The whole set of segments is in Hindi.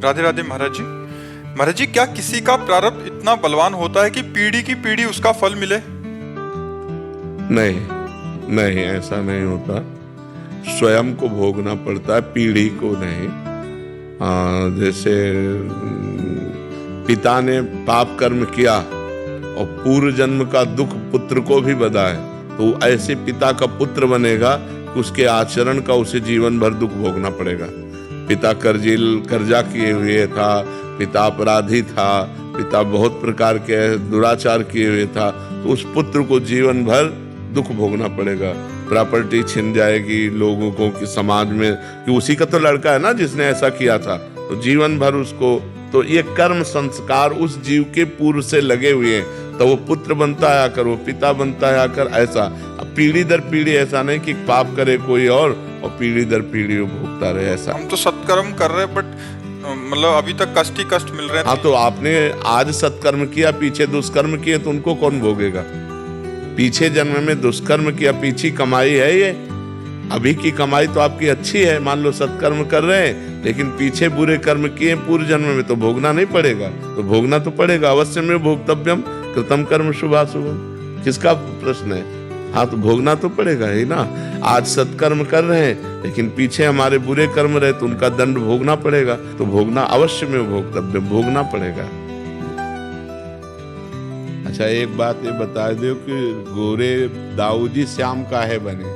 राधे राधे महाराज जी। महाराज जी, क्या किसी का प्रारब्ध इतना बलवान होता है कि पीढ़ी की पीढ़ी उसका फल मिले? नहीं नहीं, ऐसा नहीं होता। स्वयं को भोगना पड़ता है, पीढ़ी को नहीं। जैसे पिता ने पाप कर्म किया और पूर्व जन्म का दुख पुत्र को भी बधा है, तो ऐसे पिता का पुत्र बनेगा कि उसके आचरण का उसे जीवन भर दुख भोगना पड़ेगा। पिता कर्जा किए हुए था, पिता अपराधी था, पिता बहुत प्रकार के दुराचार किए हुए था, तो उस पुत्र को जीवन भर दुख भोगना पड़ेगा। प्रॉपर्टी छिन जाएगी लोगों को कि समाज में कि उसी का तो लड़का है ना जिसने ऐसा किया था, तो जीवन भर उसको, तो ये कर्म संस्कार उस जीव के पूर्व से लगे हुए हैं, तो वो पुत्र बनता है आकर, वो पिता बनता है आकर। ऐसा अब पीढ़ी दर पीढ़ी, ऐसा नहीं कि पाप करे कोई और पीढ़ी दर पीढ़ी वो भोगता रहे। ऐसा हम तो सत्कर्म कर रहे हैं, बट मतलब अभी तक कष्ट ही कष्ट मिल रहे हैं। हाँ, तो आपने आज सत्कर्म किया, पीछे दुष्कर्म किए, तो उनको कौन भोगेगा? पीछे जन्म में दुष्कर्म किया, पीछे कमाई है ये। अभी की कमाई तो आपकी अच्छी है, मान लो सत्कर्म कर रहे हैं, लेकिन पीछे बुरे कर्म किए पूर्व जन्म में, तो भोगना नहीं पड़ेगा? तो भोगना तो पड़ेगा, अवश्य में भोक्तव्यम कृतम कर्म शुभाशुभम। किसका प्रश्न है? हाँ, तो भोगना तो पड़ेगा ही ना। आज सत्कर्म कर रहे हैं, लेकिन पीछे हमारे बुरे कर्म रहे, तो उनका दंड भोगना पड़ेगा। तो भोगना अवश्य में भोक्तव्य, भोगना पड़ेगा। अच्छा, एक बात ये बता दो कि गोरे दाऊ जी श्याम काहे बने?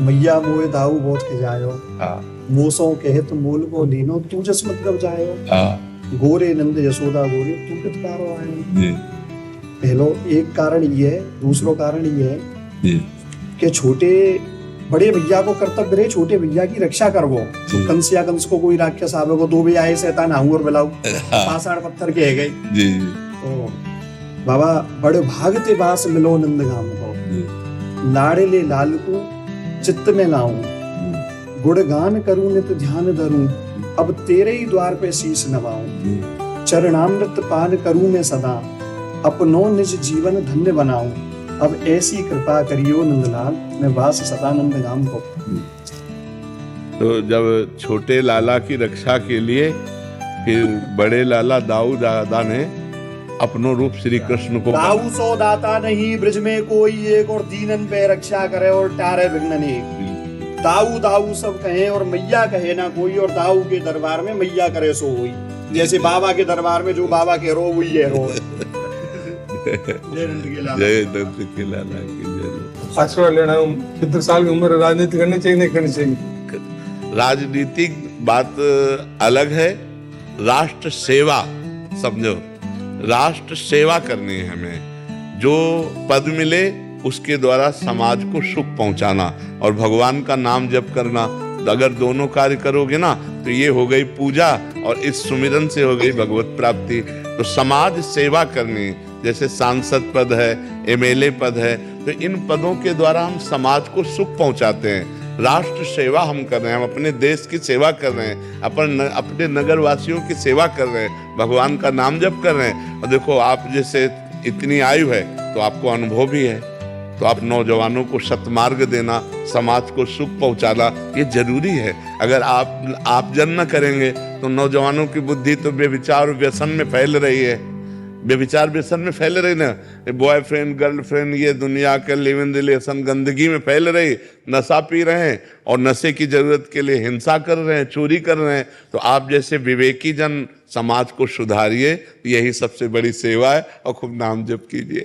मैया मोए दाऊ बहुत खिजायो, हाँ मोसों कहे तो मोल को लीनो, तू जस मत गब जायो। गोरे नंद यशोदा गोरे, तू कित कारो आयो। पहलो एक कारण ये है, दूसरो कारण ये है कि छोटे बड़े भैया को कर्तव्य रहे छोटे भैया की रक्षा करवो। तो कंस या कंस को कोई राक्षस आवे को, दो भी आए शैतान आऊं और बुलाऊ, पाषाण पत्थर के है गए। तो बाबा बड़े भागते बास मिलो नंद गाम को, लाड़े लाल को चित्त में लाऊं, गुणगान करूं नित ध्यान धरूं, अब तेरे ही द्वार पे शीश नवाऊं, चरणामृत पान करूं मैं सदा, अपनो निज जीवन धन्य बनाऊं, अब ऐसी कृपा करियो नंदलाल, मैं वास सदानंद गाम को। तो जब छोटे लाला की रक्षा के लिए फिर बड़े लाला दाऊ दादा ने अपनो रूप श्री कृष्ण को, दाऊ सो दाता नहीं ब्रज में कोई एक, और दीनन पे रक्षा करे और टारे विघ्न नहीं। दाऊ दाऊ सब कहे और मैया कहे ना कोई, और दाऊ के दरबार में मैया करे सो हुई। जैसे बाबा के दरबार में जो बाबा के रो हुई है रो। जय नंद के लाला की जय। आशीर्वाद लेना, 70 साल की उम्र, राजनीति करनी चाहिए नहीं करनी चाहिए? राजनीतिक बात अलग है, राष्ट्र सेवा समझो। राष्ट्र सेवा करनी है हमें। जो पद मिले उसके द्वारा समाज को सुख पहुंचाना और भगवान का नाम जप करना, अगर दोनों कार्य करोगे ना, तो ये हो गई पूजा और इस सुमिरन से हो गई भगवत प्राप्ति। तो समाज सेवा करनी, जैसे सांसद पद है, एमएलए पद है, तो इन पदों के द्वारा हम समाज को सुख पहुंचाते हैं। राष्ट्र सेवा हम कर रहे हैं, हम अपने देश की सेवा कर रहे हैं, अपने नगर वासियों की सेवा कर रहे हैं, भगवान का नाम जप कर रहे हैं। और देखो, आप जैसे इतनी आयु है तो आपको अनुभव भी है, तो आप नौजवानों को सतमार्ग देना, समाज को सुख पहुंचाना, ये जरूरी है। अगर आप जन न करेंगे तो नौजवानों की बुद्धि तो बेविचार व्यसन में फैल रही है, बेविचार व्यसन में फैल रही ना, बॉयफ्रेंड गर्लफ्रेंड, ये दुनिया के लिव इन रिलेशन गंदगी में फैल रही, नशा पी रहे हैं और नशे की जरूरत के लिए हिंसा कर रहे हैं, चोरी कर रहे हैं। तो आप जैसे विवेकी जन समाज को सुधारिए, यही सबसे बड़ी सेवा है, और खूब नाम जप कीजिए।